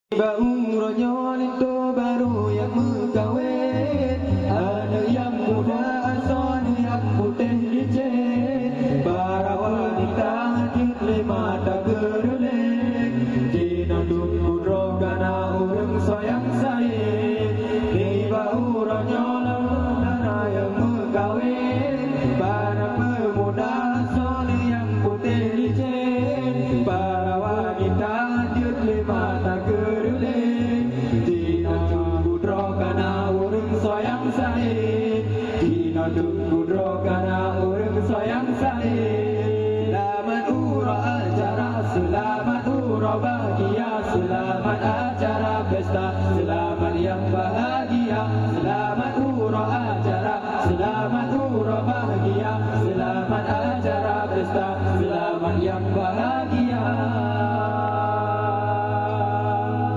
Bauronyon itu baru yang mengkawin, ada yang muda asal yang putih licin, para wanita di mata geruling, jinaduk kudro kana urang sayang sayang. Di bauronyon ada yang mengkawin, para pemuda asal yang putih licin, para wanita di mata geruling, jinaduk kudro kana urang sayang sayang, jinaduk kudro kana urang sayang sayang. Selamat ura acara, selamat ura bahagia, selamat acara pesta, selamat yang bahagia.